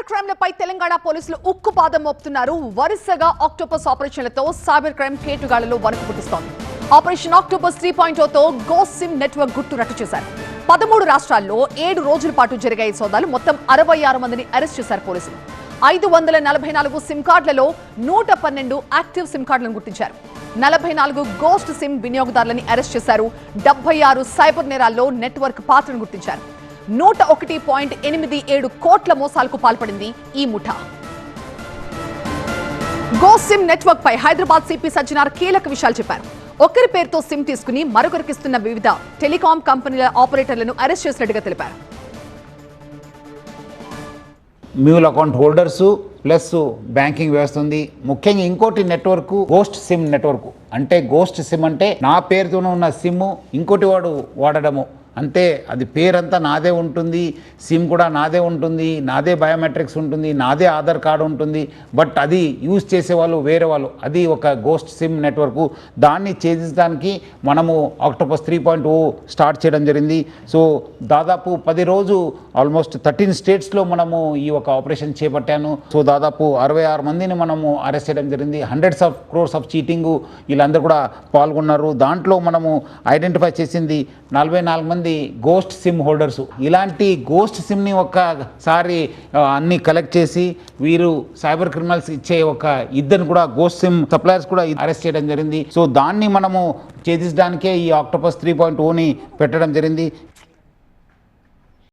Crime లపై తెలంగాణ పోలీసులు ఉక్కుపాదం మోపుతున్నారు. వరుసగా ఆక్టోపస్ ఆపరేషన్లతో సైబర్ క్రైమ్ కేటుగాళ్లలో వణుకు పుట్టిస్తోంది. ఆపరేషన్ ఆక్టోపస్ 3.0తో గోస్ట్ సిమ్ నెట్వర్క్ గుట్టు రట్టు చేశారు. 13 రాష్ట్రాల్లో 7 రోజుల పాటు జరిగే ఈ సోదాలు మొత్తం 66 మందిని అరెస్ట్ చేశారు పోలీసులు. 544 సిమ్ కార్డులలో 112 యాక్టివ్ సిమ్ కార్డులను గుర్తించారు. 44 గోస్ట్ సిమ్ వినియోగదారులని అరెస్ట్ చేశారు. 76 సైబర్ నేరాల్లో నెట్వర్క్ పాత్రను గుర్తించారు. 101.87 కోట్ల మోసాలకు పాల్పడింది ఈ ముఠా. గోస్ట్ సిమ్ నెట్వర్క్ పై హైదరాబాద్ సిపి సజ్జనార్ కీలక విషయాలు చెప్పారు. ఒకరి పేరుతో సిమ్ తీసుకుని మరొకరికిస్తున్న వివిధ టెలికాం కంపెనీల ఆపరేటర్లను అరెస్ట్ చేసినట్టుగా తెలిపారు. Mule account holders plus banking వ్యవస్థ ఉంది. ముఖ్యంగా ఇంకోటి నెట్వర్క్ గోస్ట్ సిమ్ నెట్వర్క్. అంటే గోస్ట్ సిమ్ అంటే నా పేరుతోనే ఉన్న సిమ్ ఇంకోటి వాడు వాడడము అంతే. అది పేరంతా నాదే ఉంటుంది, సిమ్ కూడా నాదే ఉంటుంది, నాదే బయోమెట్రిక్స్ ఉంటుంది, నాదే ఆధార్ కార్డు ఉంటుంది. బట్ అది యూజ్ చేసేవాళ్ళు వేరే వాళ్ళు. అది ఒక గోస్ట్ సిమ్ నెట్వర్క్. దాన్ని ఛేదించడానికి మనము ఆక్టోపస్ 3.0 స్టార్ట్ చేయడం జరిగింది. సో దాదాపు 10 రోజు ఆల్మోస్ట్ 13 స్టేట్స్లో మనము ఈ ఒక ఆపరేషన్ చేపట్టాను. సో దాదాపు 66 మందిని మనము అరెస్ట్ చేయడం జరిగింది. Hundreds of crores of cheating వీళ్ళందరూ కూడా పాల్గొన్నారు. దాంట్లో మనము ఐడెంటిఫై చేసింది 44 మంది గోస్ట్ సిమ్ హోల్డర్స్. ఇలాంటి గోస్ట్ సిమ్ని ఒక్కసారి అన్ని కలెక్ట్ చేసి వీరు సైబర్ క్రిమినల్స్ ఇచ్చే ఒక ఇద్దరు కూడా గోస్ట్ సిమ్ సప్లయర్స్ కూడా అరెస్ట్ చేయడం జరిగింది. సో దాన్ని మనము ఛేదించడానికే ఈ ఆక్టోపస్ 3.0ని పెట్టడం జరిగింది.